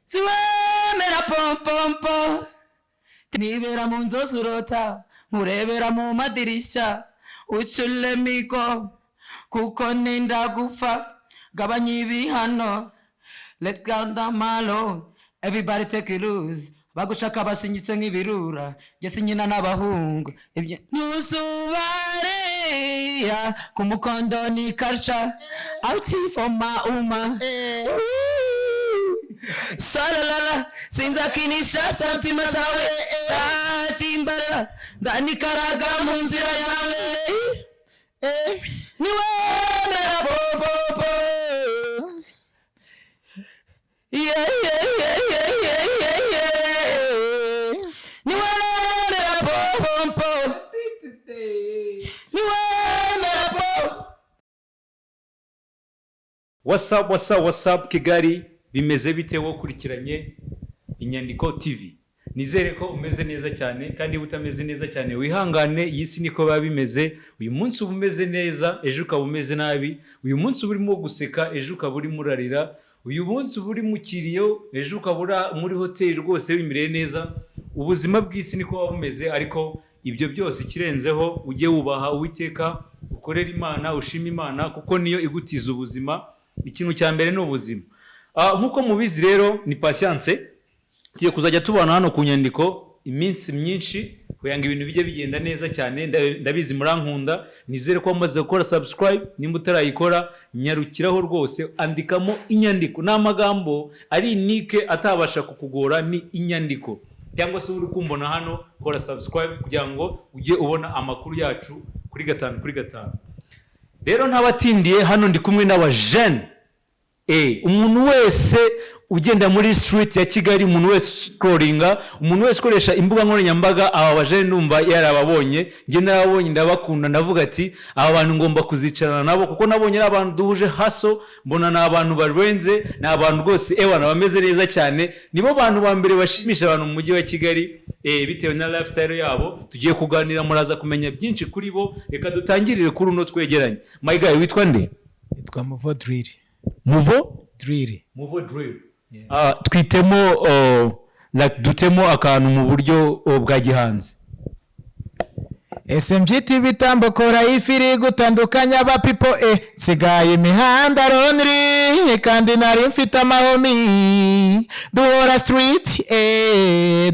siwemera pompompo nibera mu nzozi urota nkurebera mu madirisha uculemiko kuko nenda gupfa gabanya ibihano let down the malo everybody take a lose bagushaka basinyitse nk'ibirura gese nyina n'abahungu ibyo ntuzubareya ku mukondo ni culture out for mauma Salala sinzakinisha santima zawe timbara ndanikaraga mu nzira yawe niwe mera bobo yeah niwe mera bobo niwe mera bobo. What's up Kigali, bimeze bite wo kurikiranye Inyandiko TV? Nizere ko umeze neza cyane, kandi utameze neza cyane wihangane, iyi si niko biba bimeze. Uyu munsi uba umeze neza, ejo ukaba umeze nabi. Uyu munsi uba urimo guseka, ejo ukaba urimo urarira. Uyu munsi uba uri mu kiriyo, ejo ukaba uri muri hoteli rwose wimereye neza. Ubuzima bw'isi niko buba bumeze, ariko ibyo byose ikirenzeho ujye wubaha Uwiteka, ukorera Imana, ushima Imana kuko niyo igutiza ubuzima. Ikintu cya mbere ni ubuzima. Nkuko mubizi rero ni patience, tugiye kuzajya tubana hano ku Nyandiko iminsi myinshi kuyanga ibintu bijye bigenda neza cyane. Ndabizi murankunda, nizere ko mumaze gukora subscribe. Nimba utarayikora nyarukiraho rwose, andikamo Inyandiko. N'amagambo ari unique atabasha kukugora, ni Inyandiko. Cyangwa se uri kumbona hano, kora subscribe kugira ngo ujye ubona amakuru yacu kuri 5/5. Rero ntabatindiye, hano ndi kumwe n'abajene. Umuntu wese ugenda muri street ya Kigali, umuntu wese scrollinga, umuntu wese ukoresha imbuga nkoranyambaga, aba bajene numva yarababonye. Nge narabonye, ndabakunda, ndavuga ati aba bantu ngomba kuzicarana nabo kuko nabonye ari abantu duhuje haso, mbona na abantu barenze, na abantu rwose ewana bameze neza cyane. Nibo bantu ba mbere bashimisha abantu mu mujyi wa Kigali bitewe na lifestyle yabo. Tugiye kuganira, muraza kumenya byinshi kuri bo. Reka dutangirire kuri uno twegeranye. My guy witwa nde? Yitwa Muvo Drill. Muvo Drill. Yeah. Twitemo dutemo akantu mu buryo bwa gihanzi. SMGT bitambo kora ifiri gutandukanya aba people sigaye imihanda lonely kandi nari mfite amahomi duhora street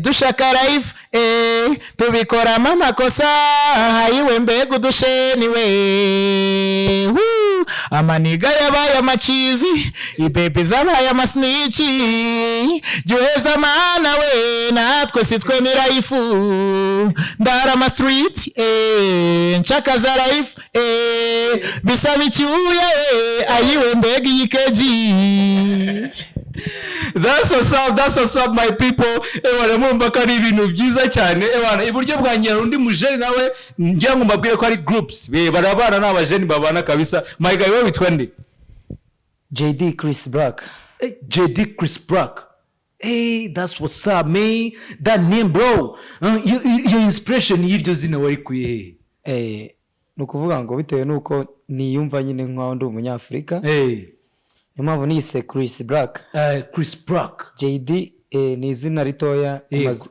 dushaka life tubikora amakosa hayiwe mbega udusheniwe amaniga yabaye amachizi ibebi zabaye amasnichi juheza mana we natwe sitwe ni life ndara ama street nchaka za life bisaba icyuya ayiwe mbega yikeji. That's what's up my people. Ewana mumva ko ari ibintu byiza cyane. Ewana iburyo bwa Nyarundi mujeni nawe ngira ngo mbabwire ko ari groups barabana n'abajeni babana kabisa. My guy we witwa nde? JD Chris Black. JD Chris Black. Hey, that's what's up man. That name bro. Your inspiration y'iryo zina wari kuye. Nukuvuga ngo bitewe nuko niyumva nyine nkaho ndi umunyafrika. Niyo mpamvu nise Chris Black. Chris Black. JD ni izina ritoya,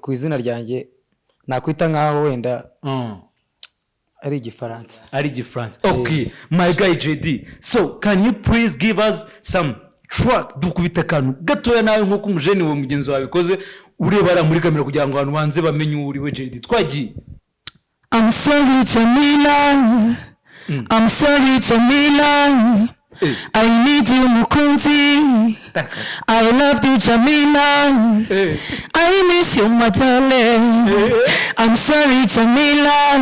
ku izina ryanjye nakwita nkaho wenda ari Igifaransa. Okay, my guy JD. So, can you please give us some track dukubita kantu gatoya nawe nko kumujeni we mugenzi wawe bikoze urebara muri kamera kugira ngo abantu banze bamenye uri we JD. Twagiye. I'm sorry Jamila. I'm sorry Jamila. I need you mukunzi. I love you Jamila. I miss you my darling. I'm sorry Jamila.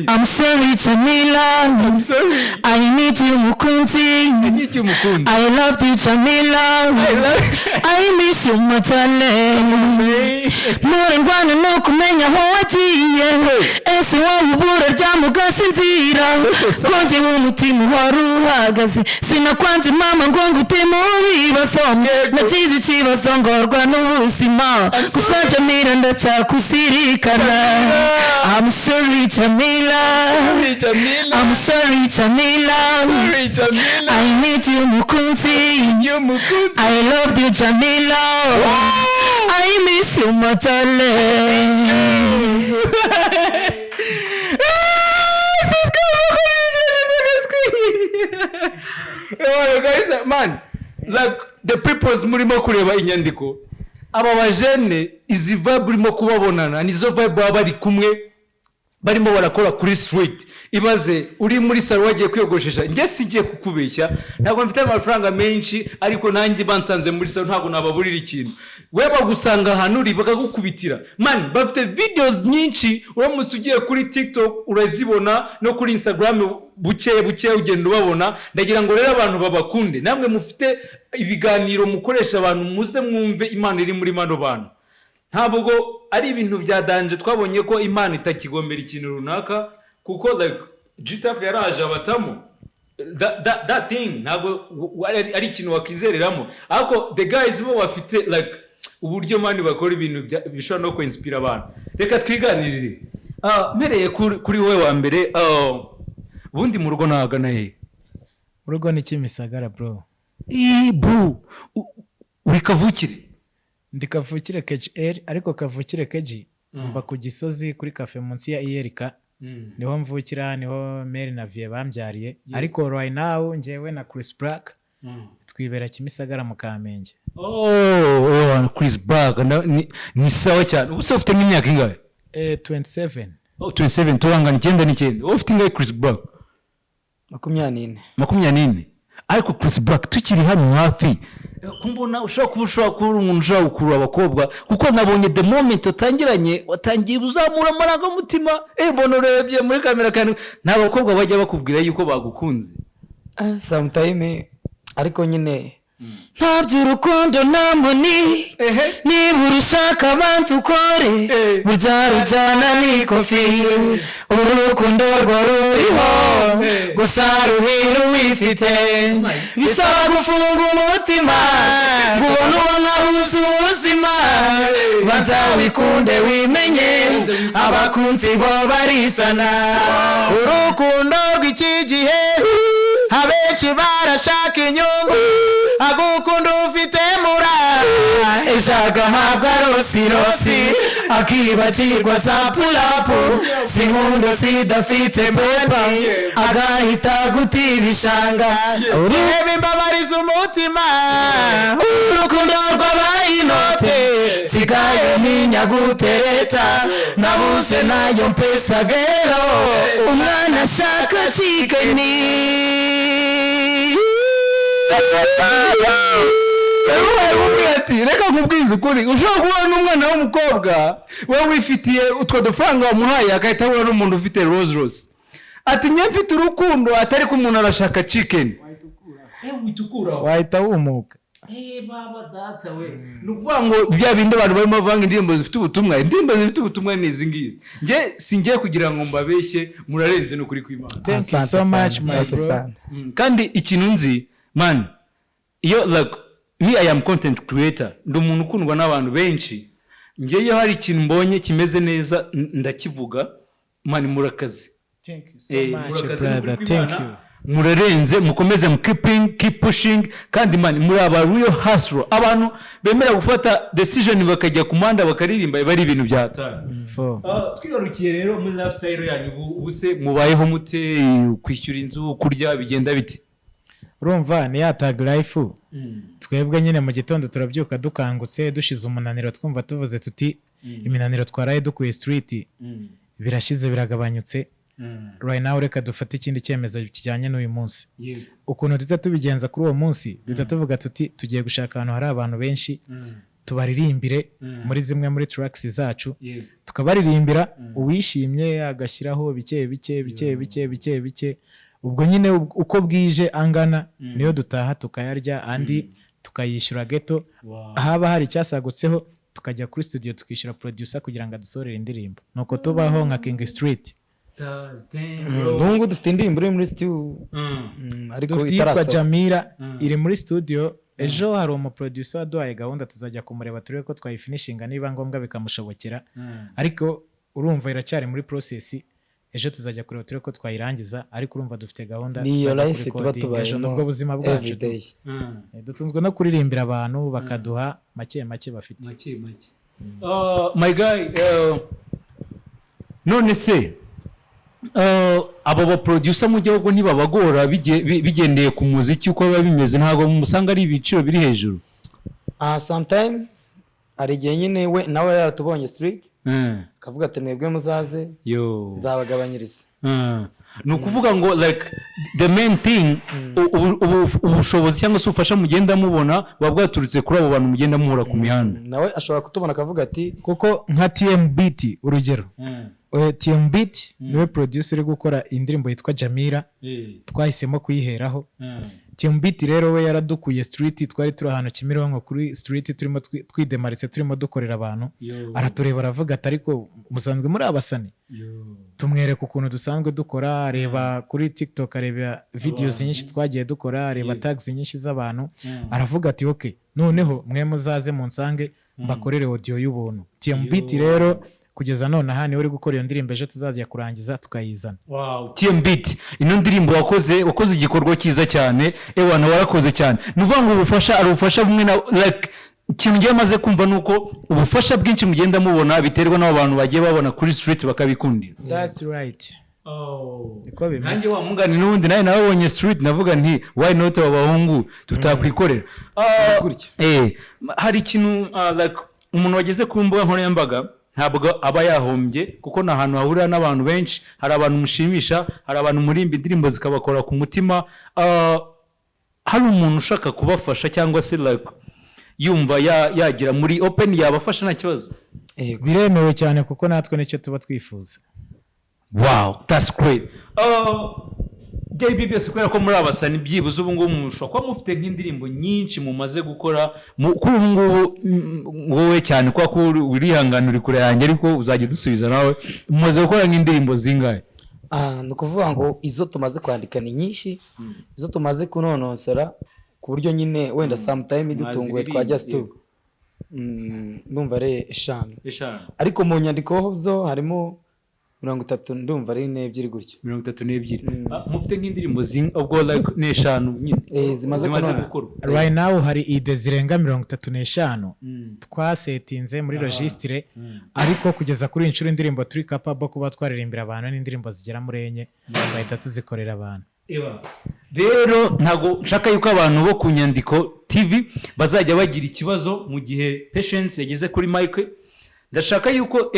I'm sorry Jamila. I need you mukunzi. I love you Jamila. I miss you my darling. Murengwana no kumenya ho wagiye. Ese wabura rya mugasinzira. Konje umutima waruhagaze. sinakwanze mama ngo ngute mu bibazo nagize ikibazo ngorwa n'ubuzima gusa Jamila ndacyakuzirikana I'm sorry Jamila I'm sorry Jamila I need you mukunzi I love you Jamila I miss you my darling man, like the people's murimo kureba inyandiko aba bajene izi vibe urimo kubabonana nizo vibe baba bari kumwe barimo barakora kuri street ibaze uri muri salo wagiye kwiyogoshesha njye sigiye kukubeshya ntabwo mfite amafaranga menshi ariko nanjye bansanze muri salo ntabwo nababurira ikintu we bagusanga ahantu uri bakagukubitira man bafite videos nyinshi uramutse ugiye kuri TikTok urazibona no kuri Instagram buke ugenda ubabona ndagira ngo rero abantu babakunde namwe mufite ibiganiro mukoresha abantu muze mwumve Imana iri muri mano bantu ntabwo ari ibintu bya danje twabonye ko Imana itakigombera ikintu runaka kuko like GTF yaraje abatamo that thing ntabwo ari ikintu wakizereramo ariko the guys bo bafite like uburyo mani bakora ibintu bishobora no kwinspira abantu reka twiganirire mpereye kuri we wa mbere ubundi mu rugo nahagana he urugo ni Kimisagara bro bro uri kavukire ndi kavukire KGL ariko kavukire KG mba ku Gisozi kuri cafe munsi ya Iyerika niho mvukira niho Mary na Vie bambyariye ariko right now njyewe na Chris Black twibera Kimisagara mu Kamenge Chris Black ni sawa cyane ubuse ufite nk'imyaka ingahe 27 27 turangana 9 ufite ingahe Chris Black 24 ariko Chris Black tukiri hano hafi kumbona ushobora kuba umuntu ushobora gukurura abakobwa kuko nabonye the moment watangiye uzamura amarangamutima mbona urebye muri kamera kandi nta bakobwa bajya bakubwira yuko bagukunze sometime ariko nyine nta by'urukundo nta muni niba urushaka banza ukore burya rujyana n'ikofi urukundo rwo ruriho gusa ruhira uwifite bisaba gufunga umutima ngubona uwo nkahuza ubuzima banza wikunde wimenye abakunzi bo barisana urukundo rw'iki gihe abenshi barashaka inyungu agukunda ufite mura eshaka habwa rosirosi akibagirwa za pulapu sinkundo sidafite mbepa agahita gutibishanga urebe imbabariza umutima urukundo rw'abaye inote nsigaye ninyagutereta nabuze nayo mpesagero umwana ashaka cikeni reka nkubwize ukuri ushobora kubona n'umwana w'umukobwa wowe wifitiye utwo dufaranga wamuhaye agahita abona n'umuntu ufite Rolls ati njye mfite urukundo atari ko umuntu arashaka chicken wahita wumuka baba data we nukuvuga ngo bya bindi abantu barimo bavanga indirimbo zifite ubutumwa ni izi ngizi njye singiye kugira ngo mbabeshye murarenze no kuri kw'Imana. Thank you so much my bro. Kandi ikintu nzi man iyo like me I am content creator ndi umuntu ukundwa n'abantu benshi njye iyo hari ikintu mbonye kimeze neza ndakivuga man murakaze. Thank you so much brother. Thank you. Murarenze mukomeze mu keep pushing kandi man muri aba real hustle abantu bemera gufata decision bakajya kumanda bakaririmba bari ibintu bya hatari. Twigarukiye rero muri lifestyle yanyu ubuse mubayeho mute kwishyura inzu kurya bigenda biti urumva ni ya tag life twebwe nyine mu gitondo turabyuka dukangutse dushize umunaniro twumva tuvuze tuti iminaniro twaraye dukuye street birashize biragabanyutse right now reka dufate ikindi cyemezo kijyanye n'uyu munsi ukuntu duta tubigenza kuri uwo munsi duta tuvuga tuti tugiye gushaka ahantu hari abantu benshi tubaririmbire muri zimwe muri tracks zacu tukabaririmbira uwishimye agashyiraho bike ubwo nyine uko bwije angana niyo dutaha tukayarya andi tukayishyura ghetto haba hari cyasagutseho tukajya kuri studio tukishyura producer kugira ngo adusorere indirimbo nuko tubaho nka King Street. Nungu dufite indirimbo iri muri studio ariko dufite iyitwa itarasohoka. Jamira iri muri studio. Ejo hari umuproducer waduhaye gahunda tuzajya kumureba turebe ko twayifinishinga niba ngombwa bikamushobokera, ariko urumva iracyari muri process. Ejo tuzajya kureba turebe ko twayirangiza, ariko urumva dufite gahunda Niyo tuzajya life tuba kurikodinga ejo tubayemo nubwo buzima bwacu everyday. dutunzwe no kuririmbira abantu bakaduha make make bafite. My guy, none se abo ba producer mu gihugu ntibabagora bigendeye ku muziki uko biba bimeze, ntabwo musanga ari ibiciro biri hejuru? Sometime hari igihe nyine we nawe yaratubonye street kavuga ati mwebwe muzaze nzabagabanyiriza. Ni ukuvuga ngo like the main thing ubushobozi cyangwa se ubufasha mugenda mubona buba bwaturutse kuri abo bantu mugenda muhura ku mihanda. Nawe ashobora kutubona akavuga ati kuko nka TMBT urugero, TMBT niwe producer uri gukora indirimbo yitwa Jamira, twahisemo kuyiheraho. TMBT rero we yaradukuye street, twari turi ahantu Kimironko kuri street turimo twidemaritse turimo dukorera abantu, aratureba aravuga ati ariko musanzwe muri abasani, tumwereka ukuntu dusanzwe dukora, areba kuri TikTok, areba videos nyinshi twagiye dukora, areba tags nyinshi z'abantu, aravuga ati okay noneho mwe muzaze munsange mbakorere audio y'ubuntu. TMBT rero kugeza none aha niwe uri gukora iyo ndirimbo, ejo tuzajya kurangiza tukayizana. TMBT ino ndirimbo wakoze igikorwa cyiza cyane, ewana warakoze cyane. Nuvuga ngo ubufasha ari ubufasha bumwe na like ikintu ngiye maze kumva nuko ubufasha bwinshi mugenda mubona biterwa n'abo bantu bagiye babona kuri street bakabikundira. That's right. Niko bimeze. Nanjye wa mungani n'undi nawe nabonye street navuga nti why not abahungu tutakwikorera gutya. Hari ikintu like umuntu wageze ku mbuga nkoranyambaga ntabwo aba yahombye, kuko na ahantu hahurira n'abantu benshi, hari abantu mushimisha, hari abantu murimba indirimbo zikabakora ku mutima. Hari umuntu ushaka kubafasha cyangwa se like yumva yagira muri open yabafasha nta kibazo? Biremewe cyane kuko natwe nicyo tuba twifuza. Wow, that's great. JBBS kubera ko muri abasani byibuze ubu ngubu mushobora kuba mufite nk'indirimbo nyinshi mumaze gukora kuri ubu ngubu wowe cyane kwa ko urihangana uri kure yanjye, ariko uzajya dusubiza nawe, mumaze gukora nk'indirimbo zingahe? Ni ukuvuga ngo izo tumaze kwandika ni nyinshi, izo tumaze kunonosora ku buryo nyine wenda sometime dutunguye twajya studio ndumva ari 5, ariko mu nyandiko zo harimo 30 ndumva ari 2 gutyo. 32. Mufite nk'indirimbo ubwo like 5 nyine zimaze gukora right now. Hari ide zirenga 35 twasetinze muri registre, ariko kugeza kuri inshuro indirimbo turi capable kuba twaririmbira abantu n'indirimbo zigera muri 4 bahita tuzikorera abantu. Rero ntago nshaka yuko abantu bo ku Nyandiko TV bazajya bagira ikibazo mu gihe Patience yageze kuri mic. Ndashaka yuko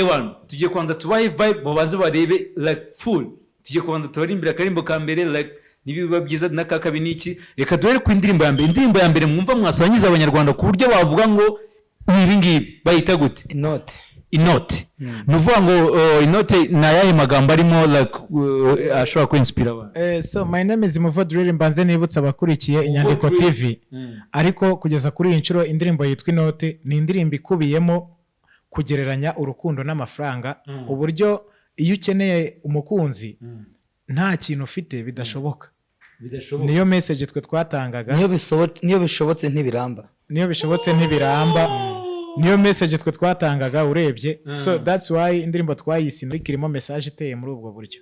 tugiye kwanza tubahe vibe babanze barebe like full, tugiye kwanza tubarimbira akarimbo ka mbere like nibiba byiza nakakabi niki. Reka duhere ku indirimbo ya mbere. Indirimbo ya mbere mwumva mwasanyiza abanyarwanda ku buryo bavuga ngo nibi ngibi bayita gute? Inote. Nuvuga ngo inote na yahe magambo arimo like ashobora kwinspira abantu. So my name is Muvodril, mbanze nibutsa abakurikiye Inyandiko TV, ariko kugeza kuri iyi nshuro indirimbo yitwa Inote ni indirimbo ikubiyemo kugereranya urukundo n'amafaranga, uburyo iyo ukeneye umukunzi nta kintu ufite bidashoboka. Niyo message twe twatangaga. Niyo bishobotse ntibiramba. Niyo message twe twatangaga urebye. So that's why indirimbo twayise irimo message iteye muri ubwo buryo.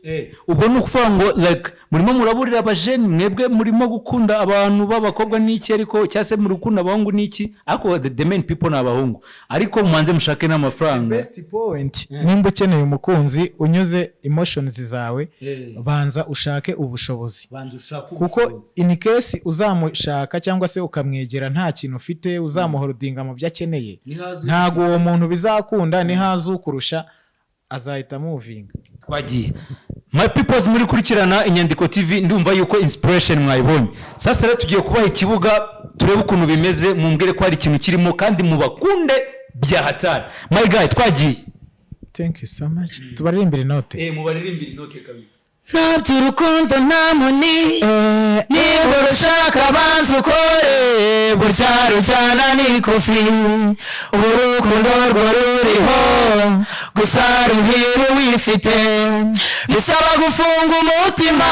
Ubwo ni ukuvuga ngo like murimo muraburira abajeni, mwebwe murimo gukunda abantu b'abakobwa n'iki, ariko cyase muri gukunda abahungu n'iki, ariko the main people ni abahungu, ariko mumanze mushake n'amafaranga. Best point, nimba ukeneye umukunzi unyuze emotions zawe, banza ushake ubushobozi. Kuko in case uzamushaka cyangwa se ukamwegera nta kintu ufite, uzamuhorodinga mu byo akeneye, ntago uwo muntu bizakunda, ni hazi ukurusha azahita movinga. Twagiye my peoples muri kurikirana Inyandiko TV, ndumva yuko inspiration mwayibonye. Sasa rero tugiye kubaha ikibuga turebe ukuntu bimeze, mumbwire ko hari ikintu kirimo kandi mubakunde bya hatari. My guy twagiye. Thank you so much. Tubaririmbira inote. Mubaririmbira inote kabisa. nta by'urukundo nta muni niba urushaka banza ukore burya rujyana n'ikofi urukundo rwo ruriho gusa ruhira uwifite bisaba gufunga umutima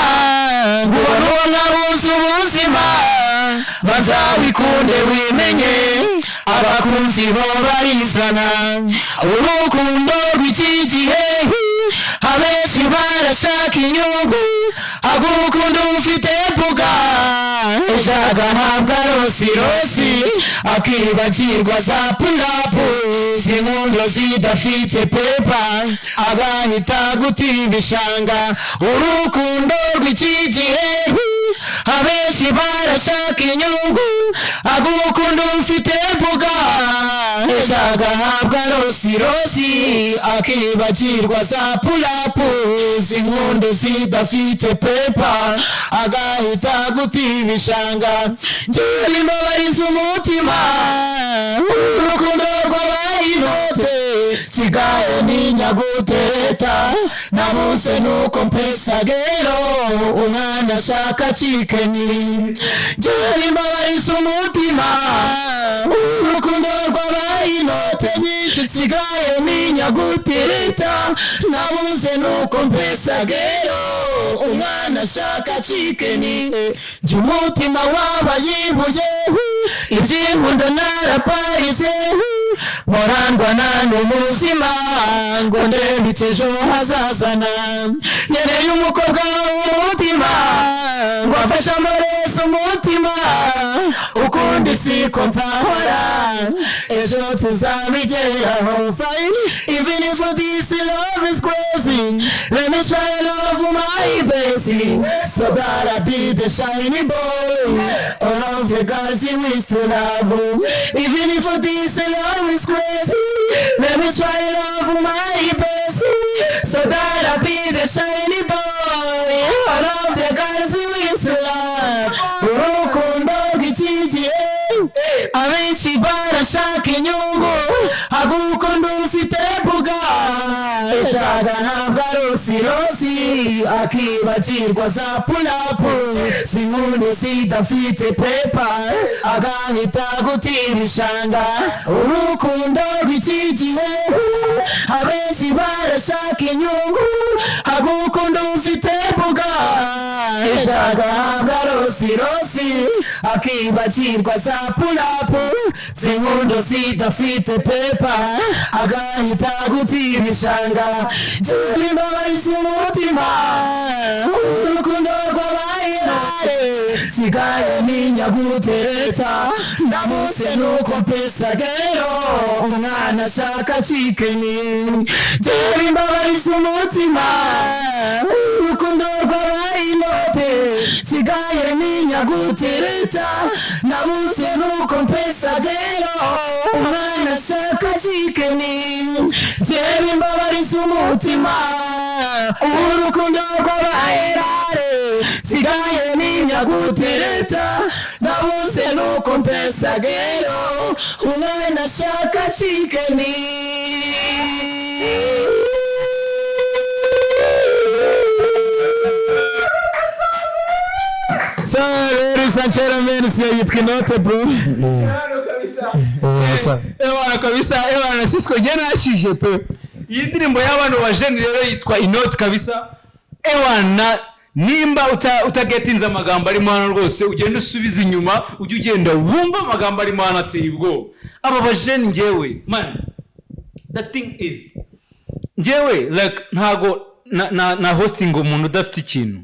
ngo ubone uwo mwahuza ubuzima banza wikunde wimenye abakunzi bo barizana urukundo rw'iki gihe abenshi barashaka inyungu agukunda ufite mbuga ejo agahabwa rosirosi akibagirwa za pulapu zinkundo zidafite pepa agahita gutima ibishanga urukundo rw'iki gihe abenshi barashaka inyungu agukunda ufite mbuga ejo agahabwa rosirosi akibagirwa za pulapu zinkundo zidafite pepa agahita gutima ibishanga njyewe mbabariza umutima urukundo rw'abayinote sigaye ninyagutereta nabuze nuko mpesagero umwana ashaka cikeni njyewe mbabariza umutima urukundo rw'abayinote nyinshi nsigaye ninyagutereta nabuze nuko mpesagero umwana ashaka cikeni jya umutima wabayibuye iby'inkundo naraparitse murandwa nani umuzima ngo ndembitse ejo hazazana nkeneye umukobwa w'umutima ngo afashe amaraso umutima ukundi siko nzahora ejo tuzabigeraho fine even if this love is crazy let me try love my basic so that I be the shiny boy all of the guys you wish to love even if this love is crazy let me try love my basic so that I be the shiny boy all of the guys you wish to love urukundo rw'iki gihe abenshi barashaka inyungu agukunda ufite mbuga ejaga ntabwo rosirosi akibagirwa za pulapu zinkundo zidafite pepa agahita gutima ibishanga urukundo rw'iki gihe abenshi barashaka inyungu agukunda ufite mbuga ejaga ntabwo rosirosi akibagirwa za pulapu zinkundo zidafite pepa agahita gutima ibishanga njyewe mbabariza umutima urukundo rw'abayirare sigaye ninyagutereta ndamutse nuko mpesagero umwana ashaka cikeni njyewe mbabariza umutima urukundo rw'abayinote sigaye ninyagutereta ndamutse nuko mpesagero umwana ashaka cikeni njyewe mbabariza umutima urukundo rw'abayirare sigaye ninyagutereta nabuze nuko mpesagero umwana ashaka cikeni So, ladies and gentlemen, siya yitwa Inote bro. Ewana kabisa, ewana Sisqo njye nashije pe. Iyi ndirimbo y'abantu ba jeune rero yitwa Inote kabisa. Ewana nimba utagetinza amagambo arimo hano rwose ugenda usubiza inyuma ujye ugenda wumva amagambo arimo hano ateye ubwoba. Aba ba jeune njyewe man, the thing is njyewe like ntago na hosting umuntu udafite ikintu.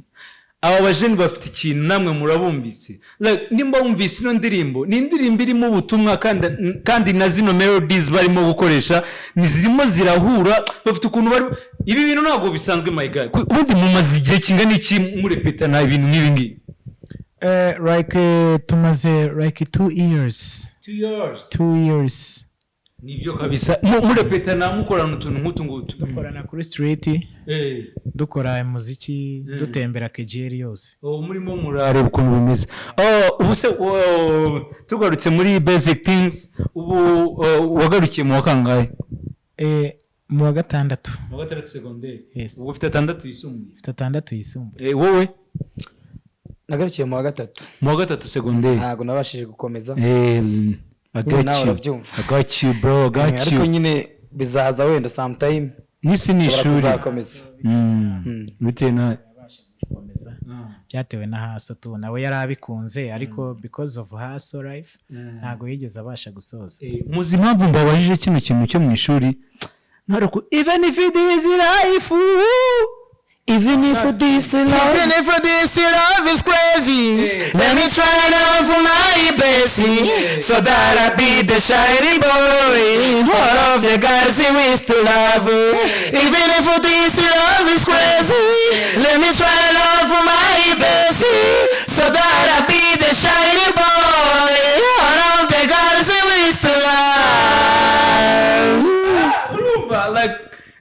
Aba bajeni bafite ikintu namwe murabumvise like nimba wumvise ino ndirimbo ni indirimbo irimo ubutumwa kandi na zino melodies barimo gukoresha nizirimo zirahura bafite ukuntu bari ibi bintu ntago bisanzwe my guy ubundi mumaze igihe kingana iki murepeta na ibintu nk'ibi ngibi tumaze like 2 years 2 years nibyo kabisa murepeta na mukorana utuntu nk'utu ngutu dukorana kuri street dukora umuziki dutembera kejeri yose murimo murare ukuntu bimeze ubuse tugarutse muri basic things ubu wagarukiye mu wakangaye mu wa gatandatu secondaire. Yes. Ubu ufite 6 yisumbuye. Ufite 6 yisumbuye. Wowe nagarukiye mu wa gatatu mu wa 3 secondaire. ntabwo nabashije gukomeza I got you bro, I got ariko you. nyine bizaza wenda sometime Nisi ni ishuri. kuzakomeza bitewe na byatewe na haso tu nawe yari abikunze ariko because of haso life ntabwo yigeze abasha gusoza. muzi impamvu mbabajije kino kintu cyo mu ishuri ntariko even if it is life, even if this love is crazy, let me try it out for my best, so that I be the shining boy, all of the guys who wish to love. Even if this love is crazy, let me try it out for my best, so that I be the shining boy, all of the guys who wish to love. Like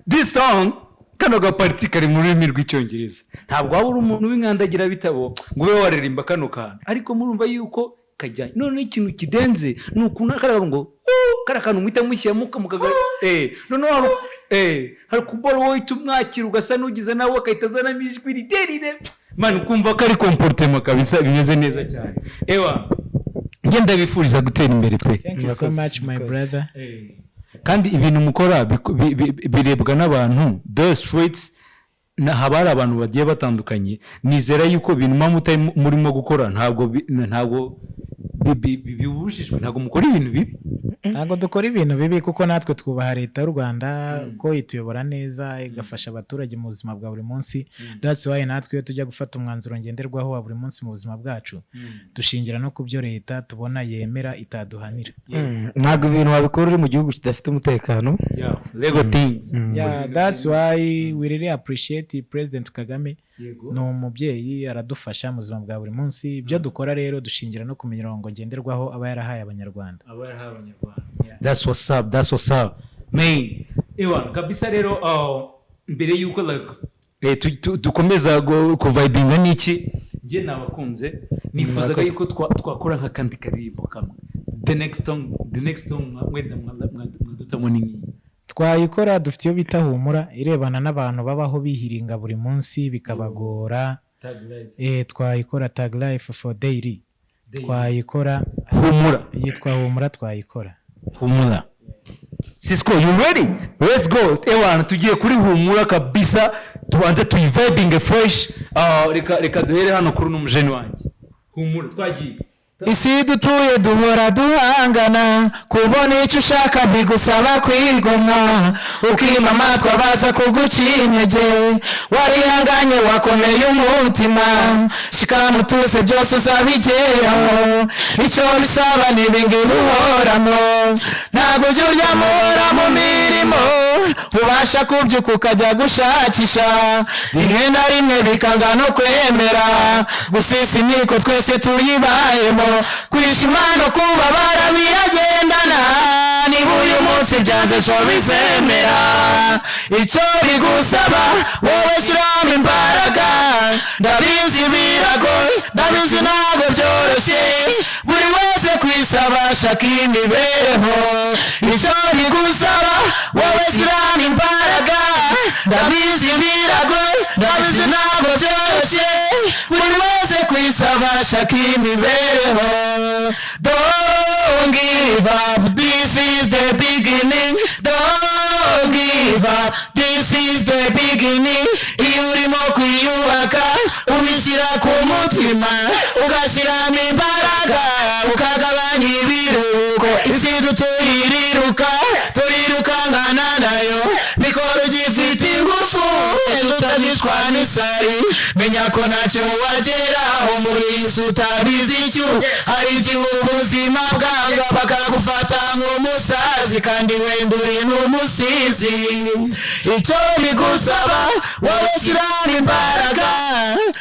this song, kano gapariti kari mu rurimi rw'icyongereza, ntabwo waba uri umuntu w'inkandagira bitabo ngo ube waririmba kano kantu, ariko murumva yuko kajyanye. none ikintu kidenze ni ukuntu karavuga ngo kara kantu muhita mushyiramo mukaga none hari kubora wowe tumwakira ugasa n'ugize nawe akahita azanamo ijwi riterire man, kumva ko ari comportement kabisa bimeze neza cyane. Ngenda bifuriza gutera imbere pe. Thank you so much my brother. Kandi ibintu mukora birebwa n'abantu the streets, haba hari abantu bagiye batandukanye. Nizera yuko ibintu murimo gukora ntabwo bibujijwe, ntabwo mukora ibintu bibi. Ntabwo dukora ibintu bibi kuko natwe twubaha leta y'u Rwanda ko ituyobora neza igafasha abaturage mu buzima bwa buri munsi. That's why natwe iyo tujya gufata umwanzuro ngenderwaho wa buri munsi mu buzima bwacu dushingira no ku byo leta tubona yemera itaduhanira. ntabwo ibintu wabikora uri mu gihugu kidafite umutekano. Legal things. That's why we really appreciate President Kagame. Ni umubyeyi aradufasha mu buzima bwa buri munsi. Ibyo dukora rero dushingira no ku mirongo ngenderwaho aba yarahaye abanyarwanda. That's what's up, that's what's up man. Kabisa rero mbere yuko like dukomeza kuvibinga niki ngiye nabakunze nifuzaga yuko twakora nka kandi karirimbo kamwe. The next song mwenda mwadutamo nini twayikora. Dufite iyo bita humura irebana n'abantu babaho bihiringa buri munsi bikabagora. Twayikora tag life for daily. Twayikora humura, yitwa humura. Twayikora humura. Cisco, you ready? Let's go. Tugiye kuri humura kabisa, tubanze tuyivibinge fresh. Reka duhere hano kuri n'umujeni wanjye. Humura twagiye. isi dutuye duhora duhangana, kubona icyo ushaka bigusaba kwigomwa, ukima amatwi abaza kuguca intege, warihanganye wakomeye umutima, shikama utuse byose uzabigeraho, icyo bisaba n'ibingibi uhoramo, ntabwo ujya uryamura mu mirimo, ubasha kubyuka ukajya gushakisha, rimwe na rimwe bikanga no kwemera, gusisa imiko twese tuyibayemo, kwishima no kubabara biragendana, niba uyu munsi byanze ejo bizemera, icyo bigusaba wowe shyiramo imbaraga, ndabizi biragoye, ndabizi ntabwo byoroshye, buri wese kwisaba ashaka imibereho, icyo bigusaba wowe shyiramo imbaraga, ndabizi biragoye, ndabizi ntabwo byoroshye, buri wese kwisaba ashaka imibereho. Don't give up, this is the beginning. Don't give up, this is the beginning. Iyo urimo kwiyubaka ubishyira ku mutima, ugashyiramo imbaraga, ukagabanya ibiruhuko, isi turiruka ngana nayo, bikora ugifite ingufu ejo utazicwa n'isari, menya ko ntacyo wageraho muri iyi si utabizi icyo, hari igihe ubuzima bwanga bakagufata nk'umusazi kandi wenda uri n'umusizi, icyo bigusaba wowe shyiramo imbaraga,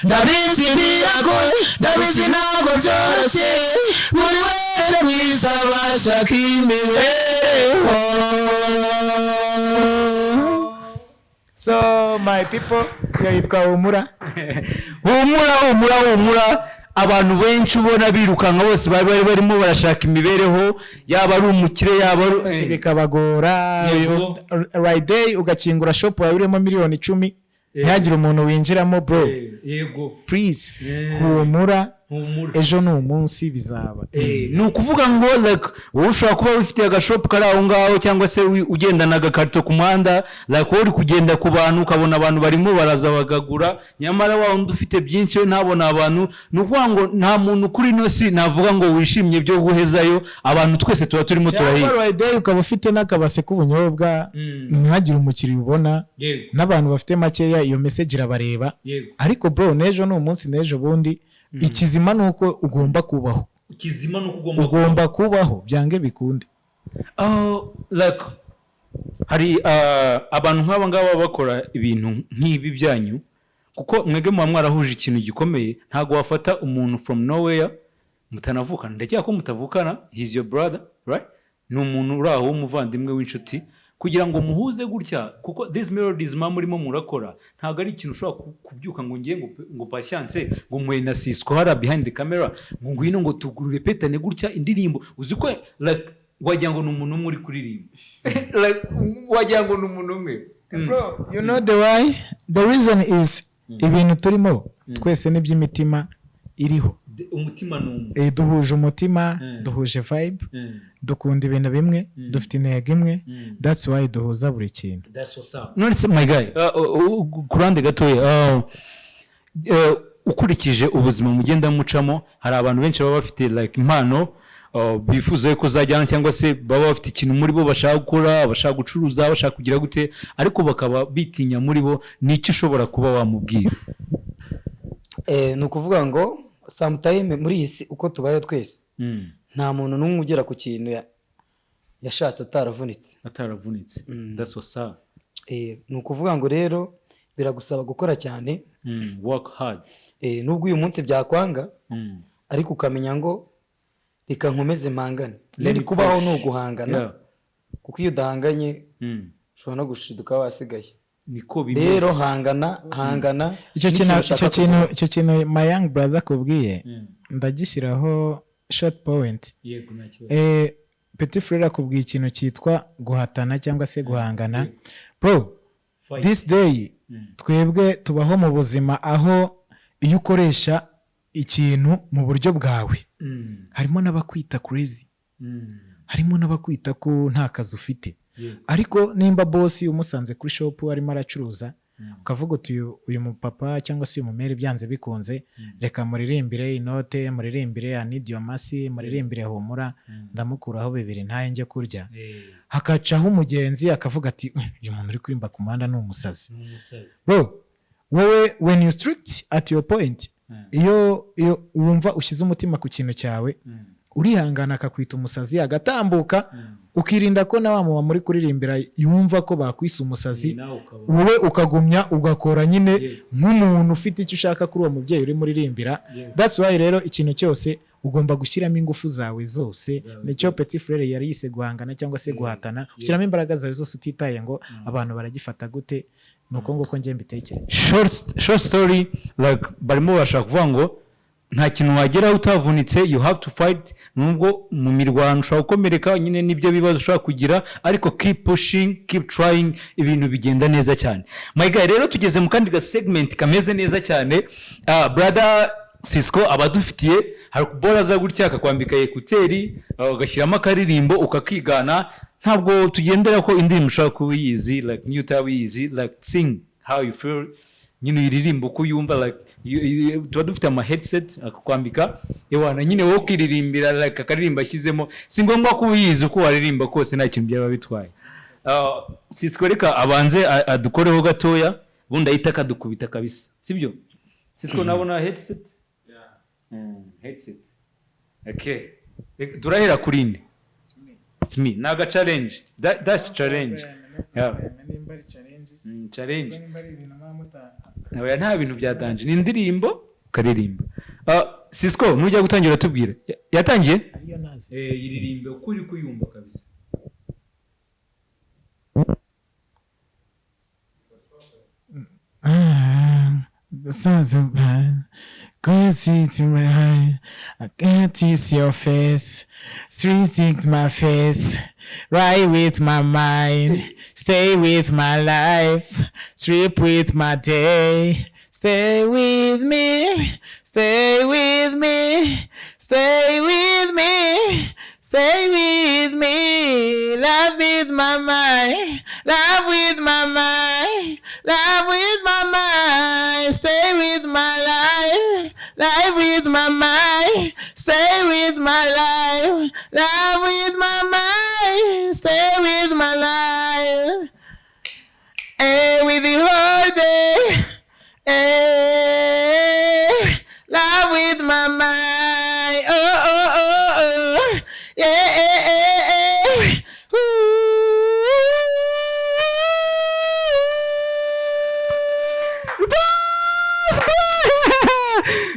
ndabizi biragoye, ndabizi ntabwo byoroshye, buri wese kwisaba ashaka imibereho. So my people, yitwa humura. humura. abantu benshi ubona birukanka bose bari barimo barashaka imibereho, yaba ari umukire yaba ari bikabagora. Right ugakingura shop yawe urimo miliyoni 10 ntihagire umuntu winjiramo bro. Yego please humura ejo ni umunsi bizaba. Ni ukuvuga ngo like wowe ushobora kuba wifitiye agashop kari aho ngaho cyangwa se ugendana agakarito ku muhanda, like wowe uri kugenda ku bantu ukabona abantu barimo baraza bagagura, nyamara wa wundi ufite byinshi we ntabona abantu. Ni ukuvuga ngo nta muntu kuri ino si navuga ngo wishimye byo guhezayo, abantu twese tuba turimo turahiga. Right day ukaba ufite n'akabase k'ubunyobwa ntihagire umukiriya ubona, n'abantu bafite makeya iyo message irabareba. Ariko bro nejo ni umunsi nejo bundi ikizima nuko ugomba kubaho. Ikizima nuko ugomba kubaho byange bikunde. Like hari abantu nk'aba ngaba bakora ibintu nk'ibi byanyu, kuko mwege muba mwarahuje ikintu gikomeye. Ntago wafata umuntu from nowhere mutanavukana, ndakeka ko mutavukana, he's your brother right, ni umuntu uri aho w'umuvandimwe w'inshuti, kugira ngo muhuze gutya, kuko these melodies murimo murakora ntago ari ikintu ushobora kubyuka ngo ngiye ngo patience ngo muhe na Sisco hara behind the camera ngo ngwino ngo tugurepetane gutya indirimbo. Uzi ko like wagira ngo n'umuntu umwe uri kuririmba like wagira ngo n'umuntu umwe. Bro, you know the reason is ibintu turimo twese n'iby'imitima iriho. Umutima n'umwe, duhuje umutima, duhuje vibe, dukunda ibintu bimwe, dufite intego imwe, that's why duhuza buri kintu. That's what's up. Nonese my guy, kurande gatoya, ukurikije ubuzima mugenda mucamo, hari abantu benshi baba bafite like impano bifuza ko zajyana, cyangwa se baba bafite ikintu muri bo bashaka gukora, bashaka gucuruza, bashaka kugira gute, ariko bakaba bitinya muri bo. Ni iki ushobora kuba wamubwira? Ni ukuvuga ngo sometime muri iyi si uko tubayeho twese nta muntu n'umwe ugera ku kintu yashatse ataravunitse. That's what's up. Ni ukuvuga ngo rero biragusaba gukora cyane, work hard. Nubwo uyu munsi byakwanga ariko ukamenya ngo reka nkomeze mpangane. Kubaho ni uguhangana, kuko iyo udahanganye ushobora no gushiduka wasigaye. Niko bimeze rero hangana. Icyo kintu my young brother kubwiye ndagishyiraho short point. Yego nacyo. Petit frère akubwiye ikintu cyitwa guhatana cyangwa se guhangana. Bro, this day twebwe tubaho mu buzima aho iyo ukoresha ikintu mu buryo bwawe harimo n'abakwita crazy, harimo n'abakwita ko nta kazi ufite. Ariko nimba boss umusanze kuri shop arimo aracuruza, ukavuga uti uyu mupapa cyangwa se uyu mumere byanze bikunze, reka muririmbire inote, muririmbire I need your mercy, muririmbire humura, ndamukuraho 2 ntaye njye kurya. Hakacaho umugenzi akavuga ati uyu muntu uri kurimba ku muhanda ni umusazi. Bro, wowe when you strict at your point, iyo wumva ushyize umutima ku kintu cyawe, urihangana akakwita umusazi, agatambuka, ukirinda ko na wa muba muri kuririmbira yumva ko bakwisa umusazi, wowe ukagumya ugakora nyine nk'umuntu ufite icyo ushaka kuri uwo mubyeyi uri muririmbira. That's why rero ikintu cyose ugomba gushyiramo ingufu zawe zose. Nicyo Petit Frère yari yise guhangana cyangwa se guhatana, ushyiramo imbaraga zawe zose utitaye ngo abantu baragifata gute. Nuko nguko ngiye mbitekereza. Short story, like barimo bashaka kuvuga ngo nta kintu wagera utavunitse, you have to fight. Nubwo mu mirwano ushobora gukomereka nyine, nibyo bibazo ushobora kugira, ariko keep pushing, keep trying, ibintu bigenda neza cyane. My guy, rero tugeze mu kandi segment kameze neza cyane. Brother Sisco abadufitiye hari kubora za gutya akakwambika ekuteri, ugashyiramo akaririmbo ukakigana. Ntabwo tugendera ko indirimbo ushobora kuba yizi, like new utabizi, like sing how you feel, nyine uyiririmba uko yumva. Like tuba dufite ama headset akakwambika ewana nyine wowe ukiririmbira like akaririmba ashyizemo. Si ngombwa ko uyizi uko waririmba kose, nta kintu byaba bitwaye. Sisco reka abanze adukoreho gatoya, bundi ahita akadukubita kabisa, sibyo? Sisco nabona headset. Headset. Okay. Durahera kurinde. It's me. Naga challenge. That's challenge. Yeah. Challenge. Nawe nta bintu byatanje. Ni indirimbo karirimba. Sisco nujya gutangira tubwira. Yatangiye? Ariyo nazi. Yiririmbe uko uri kuyumva kabisa. can't see to my eye. I can't see your face. 360 my face. Ride with my mind. Stay with my life. Strip with my day. Stay with me. Stay with me. Stay with me. Stay with me. Love with my mind. Love with my mind. Love with my mind. Stay with my life. Life with my mind. Stay with my life. Love with my mind. Stay with my life. Hey, with the whole day. Hey, love with my mind. Oh, oh, oh, oh. Yeah, yeah, yeah, yeah.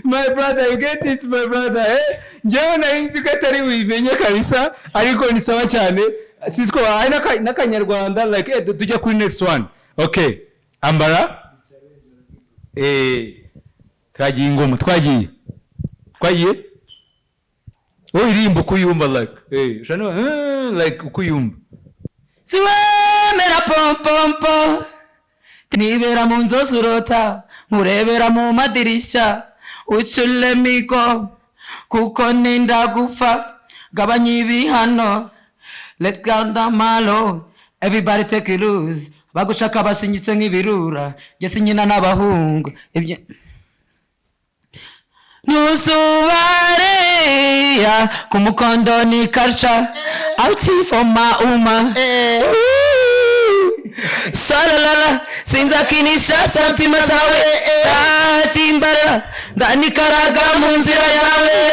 My brother, you get it, my brother, eh? Njyewe nahinzi ko atari wimenye kabisa, ariko ni sawa cyane. Sisiko ari n'akanyarwanda like tujya kuri next one. Okay. Ambara. Twagiye ingoma, twagiye. Irimbo kuyumba like. Shano like ukuyumba. siwemera pompompo nibera mu nzozi urota nkurebera mu madirisha ucule miko kuko ninda gupfa gabanya ibihano let down the malo everybody take it loose bagushaka basinyitse nk'ibirura gese nyina n'abahungu ibyo nusubareya kumukondo ni culture out for mauma salalala sinzakinisha santima zawe atimbara ndanikaraga mu nzira yawe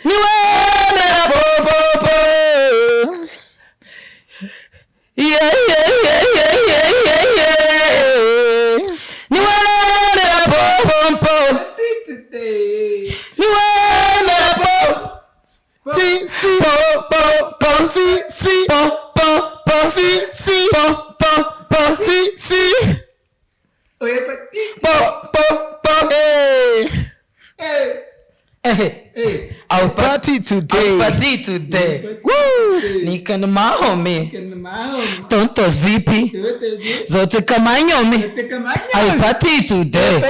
niwemera popopo yeah yeah yeah yeah yeah yeah yeah niwemera popopo niwemera popopo si si po po po si si po po po si si po po po si si po po po I'll party today. Woo! Nikana mahome. Tontos vipi. Zote kama nyomi. I'll party today.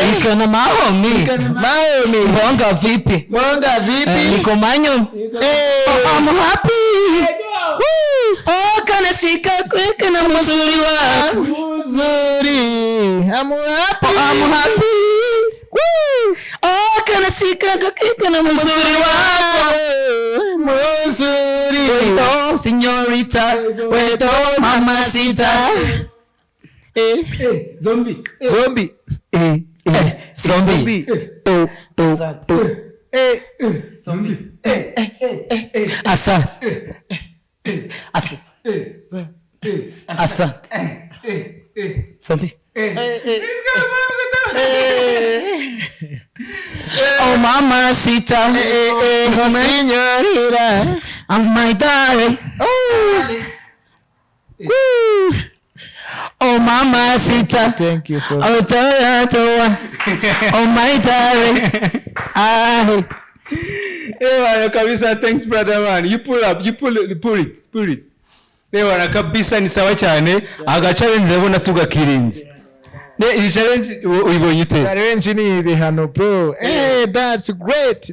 Nikana mahome. Bonga vipi. Niko manyomi. I'm happy. Woo! Oh, kana shika kweka na mzuri wa. I'm happy. Woo! Oh, kana shika kweka na mzuri wako. Weto, señorita. Weto, mamacita. Zombie. Zombie. Zombie. Asa. Zombie. Oh, mamacita. Señorita. I'm my darling. Oh, mamacita. Thank you for Oh, Toyota. Oh, my darling. Man, kabisa, thanks brother man. You pull it. Ewana kabisa ni sawa cyane. Aga challenge ndabona tugakirinze. Iyi challenge uyibonye ute? challenge ni ibihano bro. Hey, that's great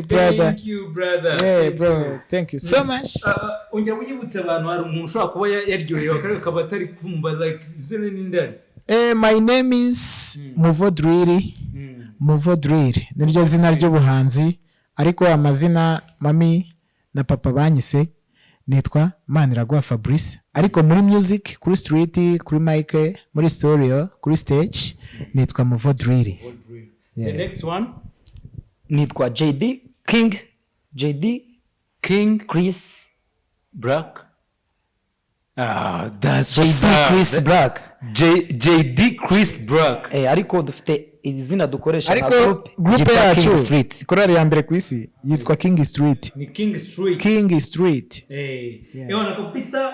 brother. Thank you brother. Hey bro, thank you so much. Ongera wiyibutse abantu hari umuntu ushobora kuba yaryohewe akareka kaba atari kumva like izina n'indani. My name is Muvo Drill. Niryo zina ry'ubuhanzi ariko amazina mami na papa banyise nitwa Maniragwa Fabrice, ariko muri music, kuri street, kuri mic, muri studio, kuri stage nitwa Muvo Drill. The next one nitwa JD Chris Black. That's JD Chris Black. JD Chris Black. Ariko dufite izina dukoresha ariko group yacu korali ya mbere ku isi yitwa King Street. Ni King Street. Yeah. Ewana kabisa,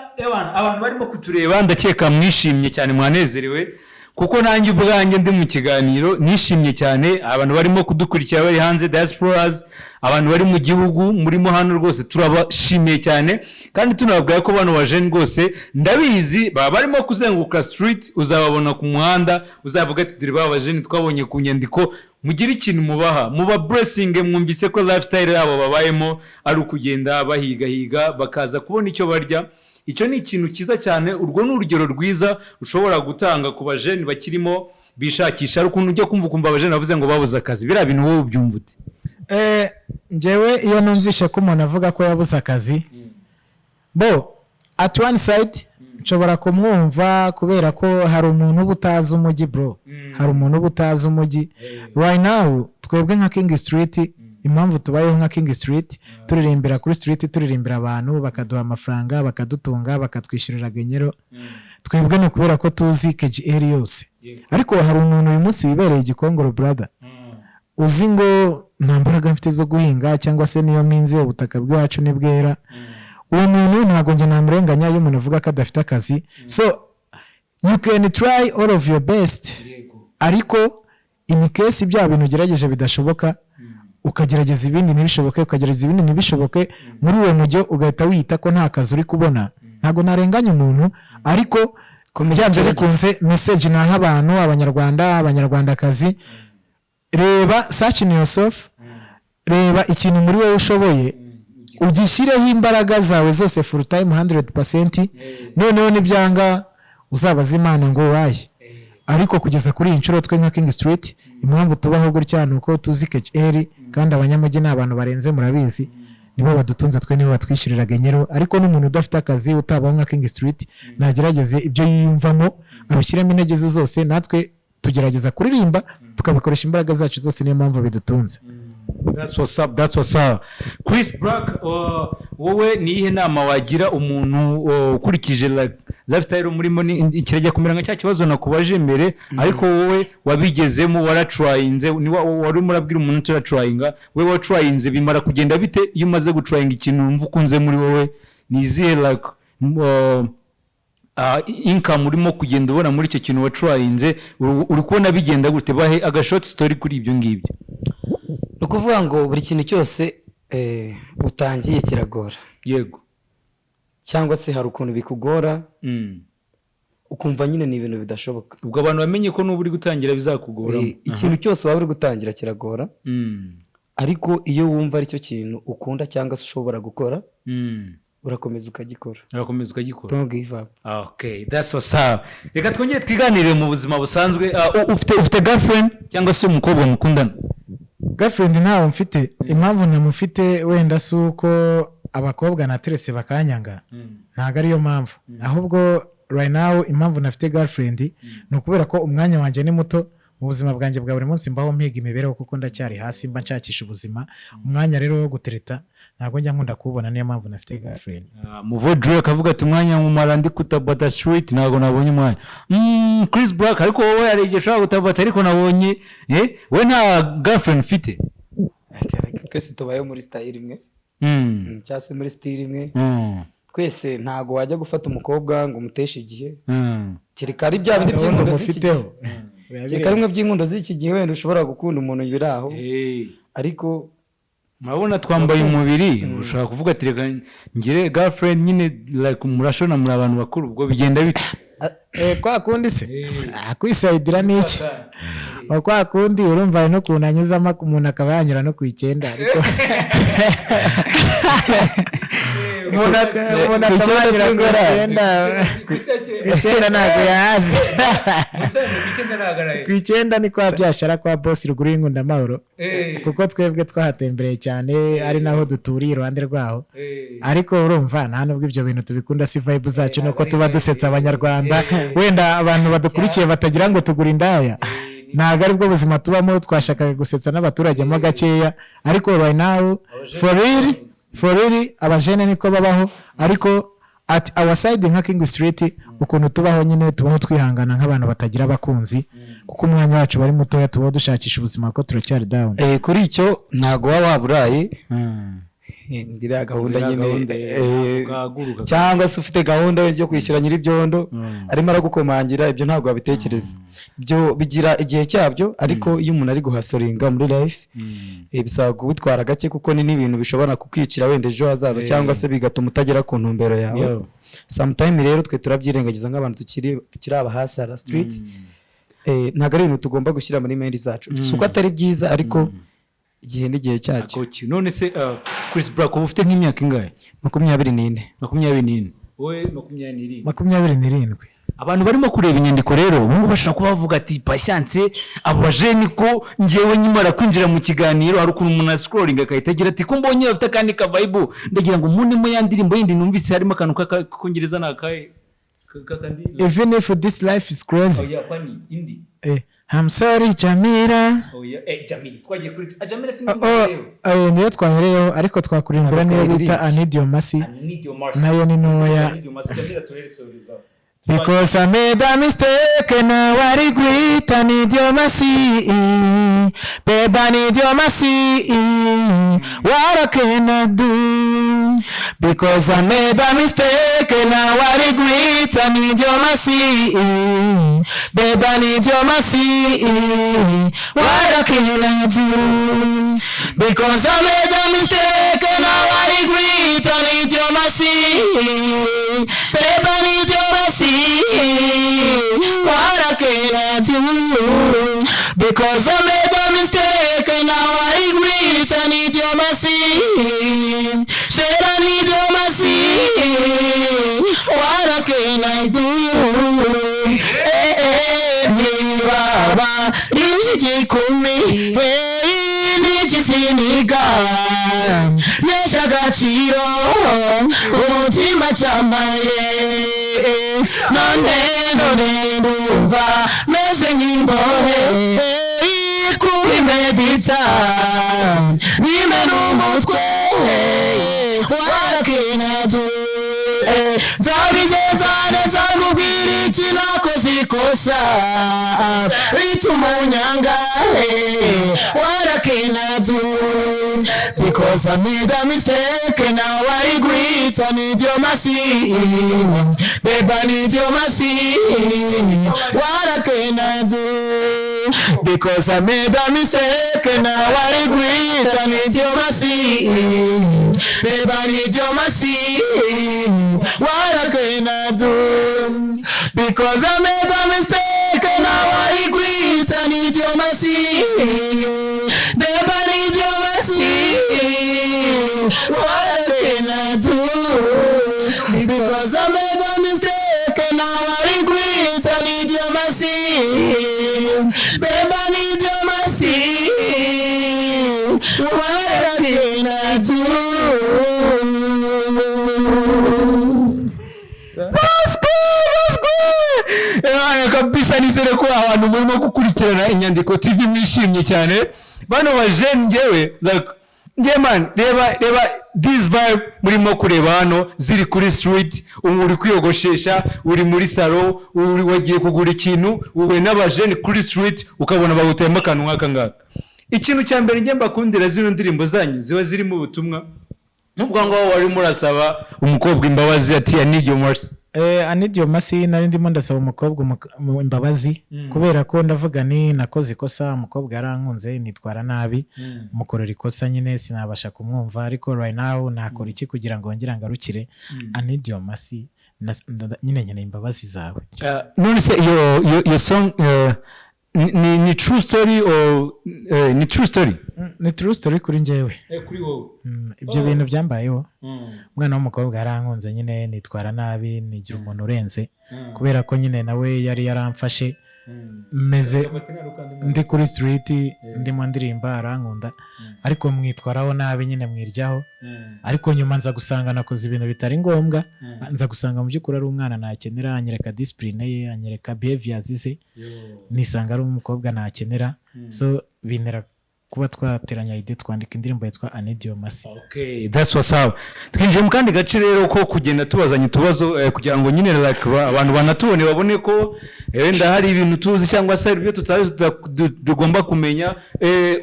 abantu barimo kutureba ndakeka mwishimye cyane mwanezerewe kuko nanjye ubwanjye ndi mu kiganiro nishimye cyane. Abantu barimo kudukurikira bari hanze, diasporas, abantu bari mu gihugu murimo hano rwose turabashimiye cyane, kandi tunababwira ko bano bajeni rwose ndabizi baba barimo kuzenguruka street, uzababona ku muhanda, uzavuga ati dore baba bajeni twabonye ku nyandiko, mugire ikintu mubaha, muba blessing. Mwumvise ko lifestyle yabo babayemo ari ukugenda bahigahiga bakaza kubona icyo barya. Icyo ni ikintu cyiza cyane. Urwo ni urugero rwiza ushobora gutanga ku bajeni bakirimo bishakisha. Ari ukuntu ujya kumva abajeni bavuze ngo babuze akazi, biriya bintu wowe ubyumva ute? Njyewe iyo numvishe ko umuntu avuga ko yabuze akazi, at one side nshobora kumwumva kubera ko hari umuntu uba utazi umujyi bro, hari umuntu uba utazi umujyi. Right now twebwe nka King Street, impamvu tubayeho nka King Street, turirimbira kuri street, turirimbira abantu bakaduha amafaranga, bakadutunga, bakatwishyurira genyero, twebwe ni kubera ko tuzi KGL yose. Ariko hari umuntu uyu munsi wibereye Gikongoro brother, uzi ngo nta mbaraga mfite zo guhinga, cyangwa se niyo minze ubutaka bwacu ni bwera. Uwo muntu ntabwo njye namurenganya iyo umuntu avuga ko adafite akazi. So you can try all of your best, ariko in case bya bintu ugerageje bidashoboka, ukagerageza ibindi ntibishoboke, ukagerageza ibindi ntibishoboke, muri uwo mujyo ugahita wita ko nta kazi uri kubona, ntabwo narenganya umuntu. Ariko byanze bikunze message naha abantu, abanyarwanda, abanyarwandakazi, reba, search in yourself, reba ikintu muri wowe ushoboye, ugishireho imbaraga zawe zose full time 100%. Noneho nibyanga uzabaza Imana ngo waye. Ariko kugeza kuri iyi nshuro twe nka King Street, impamvu tubaho gutya nuko tuzi KGL, kandi abanyamujyi ni abantu barenze murabizi, nibo badutunze, twe nibo batwishyurira genyero. Ariko n'umuntu udafite akazi utabaho nka King Street nagerageze ibyo yiyumvamo, abishyiremo intege ze zose, natwe tugerageza kuririmba tukabikoresha imbaraga zacu zose, niyo mpamvu bidutunze. That's what's up. Chris Black, wowe ni ihe nama wagira umuntu ukurikije lifestyle murimo? Kirajya kumera nka cya kibazo nakubaje mbere, ariko wowe wabigezemo, waratrayinze, wari murabwira umuntu turatrayinga, wewe watrayinze, bimara kugenda bite iyo umaze gutrayinga ikintu umva ukunze muri wowe? Ni izihe like income urimo kugenda ubona muri icyo kintu watrayinze? Uri kubona bigenda gute? Bahe aga short story kuri ibyo ngibyo. Ni ukuvuga ngo buri kintu cyose utangiye kiragora. Yego. Cyangwa se hari ukuntu bikugora, ukumva nyine ni ibintu bidashoboka. Ubwo abantu bamenye ko n'ubu uri gutangira bizakugora. Ikintu cyose waba uri gutangira kiragora, ariko iyo wumva ari cyo kintu ukunda cyangwa se ushobora gukora, urakomeza ukagikora. Don't give up. Okay, that's what's up. Reka twongere twiganire mu buzima busanzwe. Ufite girlfriend cyangwa se umukobwa mukundana? Girlfriend ntawe mfite. Impamvu namufite wenda si uko abakobwa na terese bakanyanga, ntabwo ariyo mpamvu. Ahubwo right now impamvu nafite girlfriend ni ukubera ko umwanya wanjye ni muto mu buzima bwanjye bwa buri munsi, mbaho mpiga imibereho kuko ndacyari hasi, mba nshakisha ubuzima. Umwanya rero wo gutereta ntabwo njya nkunda kuwubona, niyo mpamvu nafite girlfriend. Muvo Drake avuga ati umwanya mumara ndi kutabata street, ntabwo nabonye umwanya. Chris Black, ariko wowe yaregesha gutabata, ariko nabonye we nta girlfriend ufite. Twese tubayeho muri style imwe, cyangwa se muri style imwe. Twese ntabwo wajya gufata umukobwa ngo umuteshe igihe, kereka ari bya bindi by'inkundo z'iki gihe. Kereka rimwe by'inkundo z'iki gihe wenda ushobora gukunda umuntu biraho, ariko murabona twambaye umubiri, ushaka kuvuga ati reka ngire girlfriend nyine like murashona muri abantu bakuru, ubwo bigenda bite? Kwa kundi se kwisaidira niki? Kwa kundi urumva no kunanyuzamo umuntu akaba yanyura no ku 9, ariko umuntu akabanyura ku 9 ntabwo yahazi. Ku 9 ni kwa byashara kwa boss ruguru y'Inkunda Mahoro, kuko twebwe twahatembereye cyane, ari naho duturiye iruhande rwaho. Ariko urumva nta nubwo ibyo bintu tubikunda, si vibe zacu nuko tuba dusetsa abanyarwanda. Wenda abantu badukurikiye batagira ngo tugura indaya, ntabwo ari bwo buzima tubamo. Twashakaga gusetsa n'abaturage mo gakeya, ariko right now for real abajene niko babaho. Ariko at our side nka King Street ukuntu tubaho nyine, tubaho twihangana nk'abantu batagira abakunzi, kuko umwanya wacu bari mutoya, tubaho dushakisha ubuzima ko turacyari down. Kuri icyo ntago waba waburaye, ngira gahunda nyine ugahaguruka. cyangwa se ufite gahunda yo kwishyura nyir'ibyondo arimo aragukomangira, ibyo ntabwo wabitekereza. Ibyo bigira igihe cyabyo, ariko iyo umuntu ari guhasoringa muri life bisaba kubitwara gake, kuko ni n'ibintu bishobora kukwicira wenda ejo hazaza, cyangwa se bigatuma utagera ku ntumbero yawe. Sometime rero twe turabyirengagiza nk'abantu tukiri abahasara street. Ntabwo ari ibintu tugomba gushyira muri mendi zacu, si uko atari byiza, ariko igihe n'igihe cyacyo. None se Chris Black uba ufite nk'imyaka ingahe? 24. 24. Wowe 27. 27. Abantu barimo kureba inyandiko rero bumwe bashaka kuba bavuga ati patience abo bajeni ko ngewe nyimara kwinjira mu kiganiro hari ukuntu umuntu scrolling akahita agira ati ko mbonye bafite kandi ka Bible, ndagira ngo munemo ya ndirimbo yindi numvise harimo akantu k'Akongereza nakaye kakandi. Even if this life is crazy. Oh yeah, kwani indi. I'm sorry Jamila. Oh yeah, Jamila. Twagiye kuri Jamila sinzi. Niyo twahereyeho, ariko twakurimbura niyo bita I Need Your Mercy. Nayo ni ntoya. Jamila tuheresoreza. Because I made a mistake and now I regret. I need your mercy, babe, I need your mercy. What can I do? Because I made a mistake and now I regret. I need your mercy, babe, I need your mercy. What can I do? Because I made a mistake and now I regret. I need your mercy, babe, I need your mercy. What can I do? Because I made a mistake and now I regret. I need your mercy. Should I need your mercy? What can I do? Baba, nishiji kumi, nijisiniga, neshagachiro, umutima chamaye. None ndumva meze nk'imbohe kubimeditsa nimena umutwe warakinatu nzabigezane nzakubwira iki nakoze ikosa rituma unyanga warakinatu. Because I made a mistake and now I regret. I need your mercy, babe, I need your mercy. What can I do? Because I made a mistake and now I regret. I need your mercy, babe, I need your mercy. What can I do? Because I made a mistake and now I regret. I need your mercy, babe, I need your mercy. What can I do? Because I made a mistake and now I regret. I need your mercy, babe, I need your mercy. What can I do? That's good. Kabisa nizere ko abantu murimo gukurikirana Inyandiko TV mwishimye cyane. Bano bajeni ngewe like man, reba this vibe murimo kureba hano ziri kuri street, uri kwiyogoshesha, uri muri salon, uri wagiye kugura ikintu, uwe n'abajeni kuri street ukabona bagutema akantu nk'aka ngaka. Ikintu cya mbere nge mbakundira zino ndirimbo zanyu ziba zirimo ubutumwa. Nubwo ngo wari murasaba umukobwa imbabazi ati I need your mercy. I need your mercy, nari ndimo ndasaba umukobwa imbabazi kubera ko ndavuga ni nakoze ikosa, umukobwa yarankunze nitwara nabi, mukorera ikosa nyine sinabasha kumwumva, ariko right now nakora iki kugira ngo ngire ngarukire. I need your mercy, nyine nkeneye imbabazi zawe. None se your song ni true story or ni true story? Ni true story kuri njyewe. Kuri wowe. Ibyo bintu byambayeho. Umwana w'umukobwa yarankunze nyine nitwara nabi, nigira umuntu urenze kubera ko nyine nawe yari yaramfashe meze ndi kuri street ndimo ndirimba arankunda, ariko mwitwaraho nabi nyine mwiryaho, ariko nyuma nza gusanga nakoze ibintu bitari ngombwa, nza gusanga mu by'ukuri ari umwana nakenera, anyereka discipline ye, anyereka behaviors ze, nisanga ari umukobwa nakenera. So binera kuba twateranya ide twandika indirimbo yitwa I Need Your Mercy. Okay, that's what's up. Twinjiye mu kandi gace rero ko kugenda tubazanya utubazo kugira ngo nyine like abantu banatubone babone ko wenda hari ibintu tuzi cyangwa se ibyo tutazi tugomba kumenya.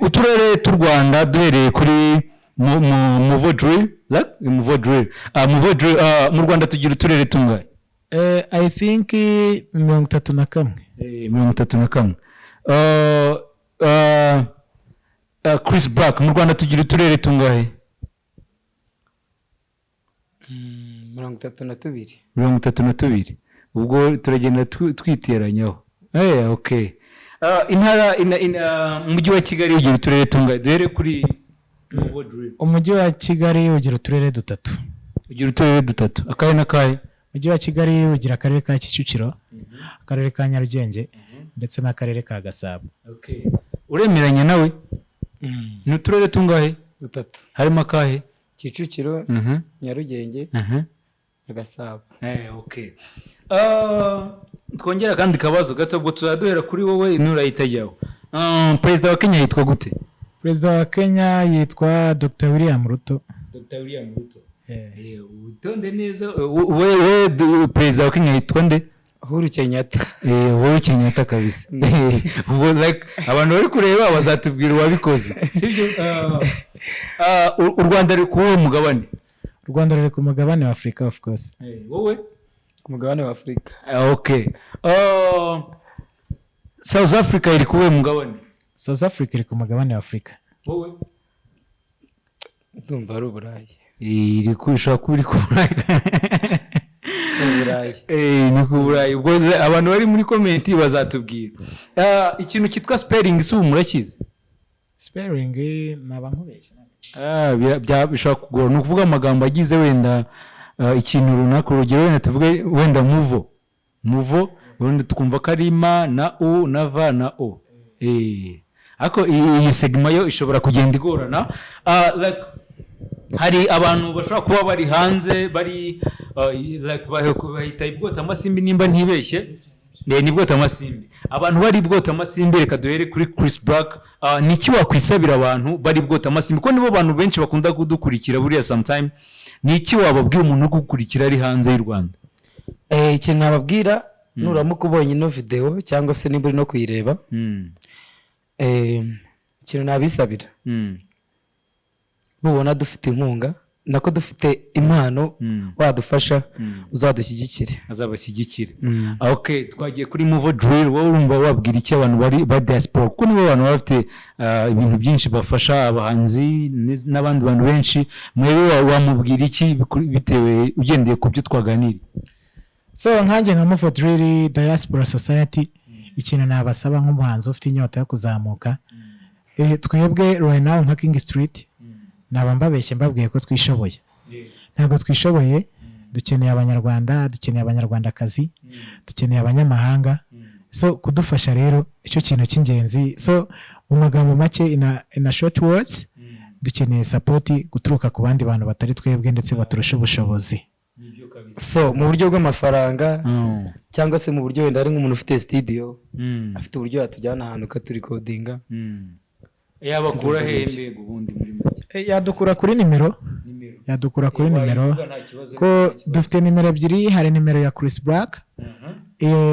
Uturere t'u Rwanda duhereye kuri Muvo drill mu Rwanda tugira uturere tungahe? I think 31. 31. Chris Black, mu Rwanda tugira uturere tungahe? 32. 32. Ubwo turagenda twiteranyaho. Okay. Intara umujyi wa Kigali ugira uturere tungahe? Duhere kuri Muvo drill. Umujyi wa Kigali ugira uturere 3. Ugira uturere 3. Akahe n'akahe? Umujyi wa Kigali ugira akarere ka Kicukiro, akarere ka Nyarugenge ndetse n'akarere ka Gasabo. Okay. Uremeranya nawe? Ni uturere tungahe? 3. Harimo akahe? Kicukiro, Nyarugenge na Gasabo. Okay. Twongera kandi kabazo gato ubwo tuzaduhera kuri wowe nurayitajyaho. Perezida wa Kenya yitwa gute? Perezida wa Kenya yitwa Dr. William Ruto. Dr. William Ruto. Utonde neza. Wewe perezida wa Kenya yitwa nde? Uhuru Kenyatta. Uhuru Kenyatta kabisa. Ubwo like abantu bari kureba bazatubwira uwabikoze. Sibyo? U Rwanda ruri ku mugabane. U Rwanda ruri ku mugabane wa Afrika of course. Wowe ku mugabane wa Afrika. Okay. South Africa iri ku mugabane. South Africa iri ku mugabane wa Afrika. Wowe ndumva ari Uburayi. Iri kushaka kuri ku Burayi. Uburayi. Ni ku Burayi. Ubwo abantu bari muri comment bazatubwira. Ikintu cyitwa spelling si umurakize. Spelling naba nkubeshya. Bishobora kugora. Ni ukuvuga amagambo agize wenda ikintu runaka, urugero wenda tuvuge wenda muvo wenda tukumva ko ari ma na u na va na o. Ariko iyi segma yo ishobora kugenda igorana. Like hari abantu bashobora kuba bari hanze bari like bahita ibwota amasimbi nimba ntibeshye. Ni bwota amasimbi. Abantu bari bwota amasimbi, reka duhere kuri Chris Black. Niki wakwisabira abantu bari bwota amasimbi ko nibo bantu benshi bakunda kudukurikira buriya sometime. Niki wababwira umuntu uri gukurikira ari hanze y'u Rwanda? Ikintu nababwira nuramuka ubonye ino video cyangwa se niba uri no kuyireba, ikintu nabisabira, mubona dufite inkunga nako dufite impano, wadufasha uzadushyigikire. Azabashyigikire. Okay, twagiye kuri Muvo drill. Wowe urumva wabwira iki abantu bari ba diaspora kuko nibo bantu bafite ibintu byinshi bafasha abahanzi n'abandi bantu benshi. Mwewe wamubwira iki bitewe ugendeye ku byo twaganira? So nkanjye nka Muvo drill Diaspora Society, ikintu nabasaba nk'umuhanzi ufite inyota yo kuzamuka, twebwe right now nka King Street naba mbabeshye mbabwiye ko twishoboye. Ntabwo twishoboye, dukeneye abanyarwanda, dukeneye abanyarwandakazi, dukeneye abanyamahanga. So kudufasha rero icyo kintu cy'ingenzi. So mu magambo make in a short words, dukeneye support guturuka ku bandi bantu batari twebwe ndetse baturusha ubushobozi. So mu buryo bw'amafaranga cyangwa se mu buryo wenda ari nk'umuntu ufite studio, afite uburyo yatujyana ahantu katurikodinga. Yabakura hembe ubundi muri make. Yadukura kuri nimero. Yadukura kuri nimero. Ko dufite nimero ebyiri, hari nimero ya Chris Black.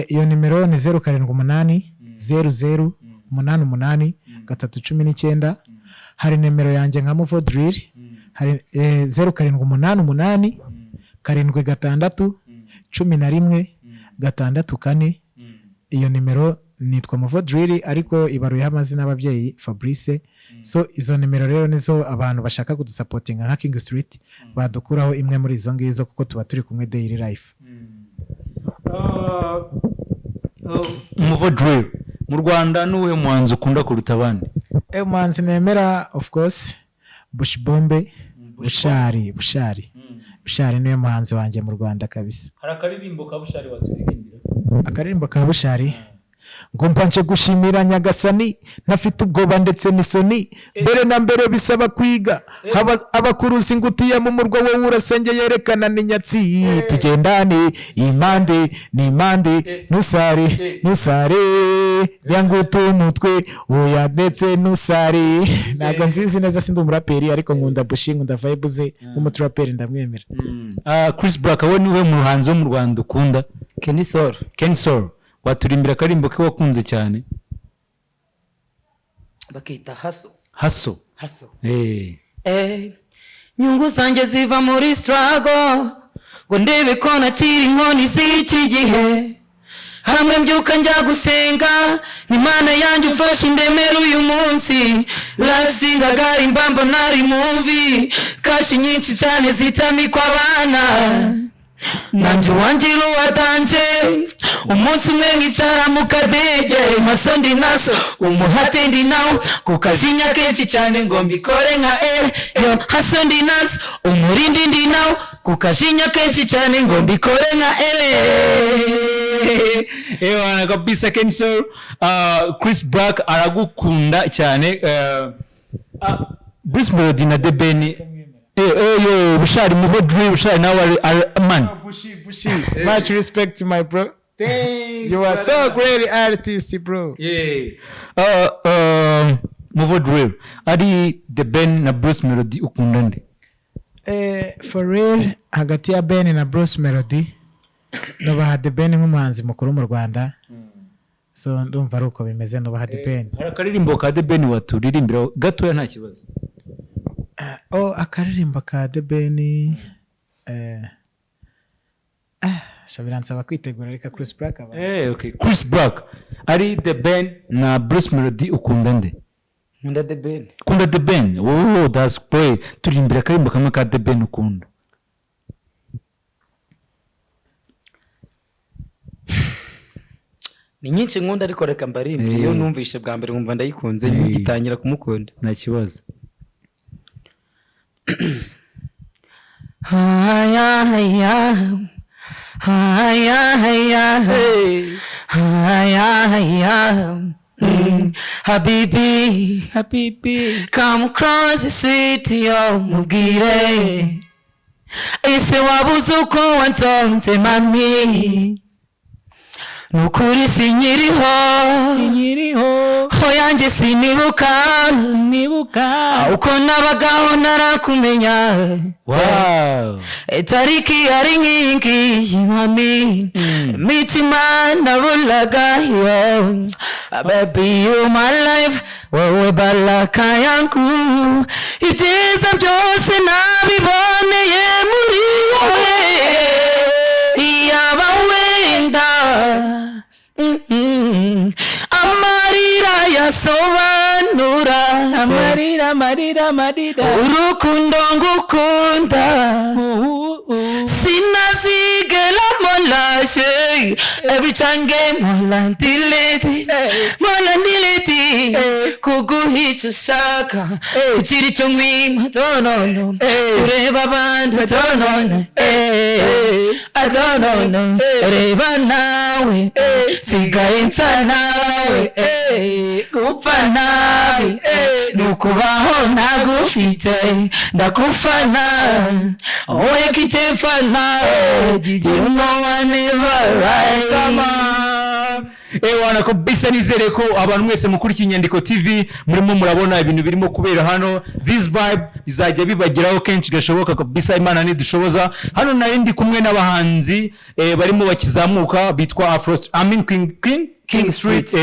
Iyo nimero ni 078 00 88 319. Hari nimero yanjye nka Muvo drill, hari 0788 76 11 64. Iyo nimero nitwa Muvo drill ariko ibaruyeho amazina y'ababyeyi Fabrice. So izo nimero rero nizo abantu bashaka kudusapotinga nka King Street badukuraho imwe muri izo ngizo kuko tuba turi kumwe daily life. Muvo drill mu Rwanda nuwe muhanzi ukunda kuruta abandi? Umuhanzi nemera of course Bush Bombe, Bushari niwe muhanzi wanjye mu Rwanda kabisa. Hari akaririmbo ka Bushari waturirimbira? Akaririmbo ka Bushari ngo mbanje gushimira Nyagasani, ntafite ubwoba ndetse n'isoni, mbere na mbere bisaba kwiga, abakuruzi ingutiya mu murwa wowe urasenge yerekana n'inyatsi, tugendane impande n'impande, nusare yangutu umutwe oya ndetse nusare. Ntabwo nzizi neza, sindi umuraperi ariko nkunda Bushi, nkunda vibe ze nk'umutraperi, ndamwemera. Chris Black wowe niwe muhanzi wo mu Rwanda ukunda? Kenny Soul waturimbira akarimbo ke wakunze cyane? Bakita Haso. nyungu zanjye ziva muri struggle ngo ndebe ko nakiri inkoni z'iki gihe hamwe mbyuka njya gusenga n'Imana yanjye ufashe indemera uyu munsi life singagara imbambo nari movie kashi nyinshi cyane zitamikwa abana nanjye wangira uwadanje umunsi umwe nkicara mu kadege maso ndi naso umuhate ndi nawo kukajinya kenshi cyane ngo mbikore nka yo haso ndi naso umurindi ndi nawo kukajinya kenshi cyane ngo mbikore nka ewa kabisa Kenzo. Chris Black aragukunda cyane. Bruce Melody na The Ben yo Bushari Muvo Drill Bushari nawe man Bushi much respect to my bro. Thanks, you are so great artist bro. Muvo Drill ari The Ben na Bruce Melody ukunda nde? For real hagati ya Ben na Bruce Melody nubaha The Ben nk'umuhanzi mukuru mu Rwanda. So ndumva ari uko bimeze nubaha The Ben. Hari akaririmbo ka The Ben waturirimbira gatoya nta kibazo. Akaririmbo ka The Ben shabiransa bakwitegura reka Chris Black aba. Okay, Chris Black ari The Ben na Bruce Melody ukunda nde? Nkunda The Ben. Kunda The Ben. Oh, that's great. Turirimbira akaririmbo kamwe ka The Ben ukunda. Ni nyinshi nkunda ariko reka mbarimbe iyo numvishe bwa mbere nkumva ndayikunze ngitangira kumukunda. Nta kibazo. Haya Habibi come across the sweet yo mubwire ese wabuze uko wansonze mami nukuri sinyiriho hoyanjye sinibuka uko nabagaho narakumenya. Wow. Tariki yari nk'iyingiyi mami mitima nabulaga yo baby you my life wowe baraka yangu ibyiza byose nabiboneye muri wowe yaba wenda amarira yasobanura amarira urukundo ngukunda sinazigera molashe every time game molandileti kuguhica ushaka ukiri cyo mwima donono ureba abandi donono adonono reba nawe sigaye nsa nawe gupfa nabi nukubaho ntagufite ndakufana oya kitefana you know I never right. Come on. Wana kabisa nizere ko abantu mwese mukurikiye Inyandiko TV murimo murabona ibintu birimo kubera hano. This vibe bizajya bibagiraho kenshi gashoboka kabisa, Imana nidushoboza. Hano narindi kumwe n'abahanzi barimo bakizamuka bitwa Afro King Street.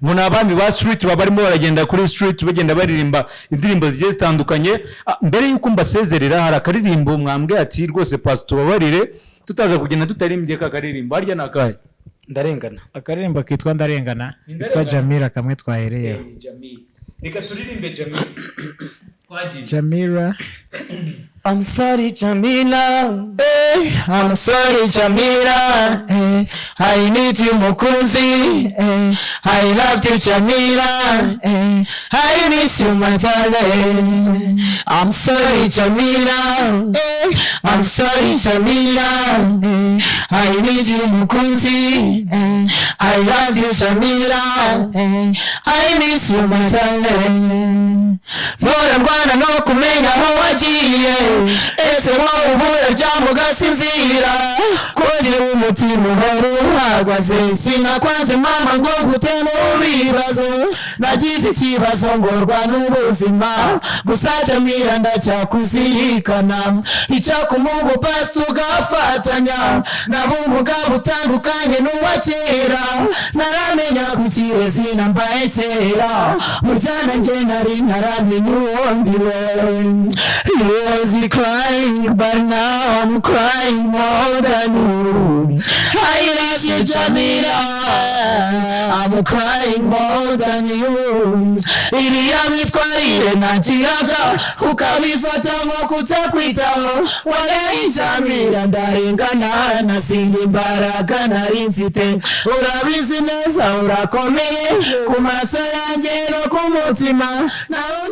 Muna abami ba street babarimo baragenda kuri street bagenda baririmba indirimbo zigiye zitandukanye. Mbere yuko mbasezerera hari akaririmbo mwambwe ati rwose pastor babarire tutaza kugenda tutarimbye ka karirimbo harya nakaye ndarengana. Akaririmbo kitwa ndarengana kitwa Jamila kamwe twahereye. Reka turirimbe Jamila. I'm sorry Jamila, I'm sorry Jamila, I need you mukunzi, I loved you Jamila, I miss you my darling. I'm sorry Jamila, I'm sorry Jamila, I need you mukunzi, I love you Jamila, I miss you my darling. Bora mbwana no kumenya aho wagiye, ese wowe ubura ryamo gasinzira, kugira umutima uhora uhagaze, sinakwanze mama ngo gutema ibibazo, nagize ikibazo ngorwa n'ubuzima gusa Jamila ndacyakuzirikana icyakumubu basi tugafatanya nabo umugabo utandukanye n'uwa kera naramenya ku kirezi nambaye kera mujyana njye nari ntaramenya uwundi we He was crying but now I'm crying more than you I love you Jamila I'm crying more than you iriya mitwarire nagiraga ukabifata nko kutakwitaho waraye Jamila ndarengana nasinga imbaraga nari mfite urabizi neza urakomeye ku maso yanjye no ku mutima nawe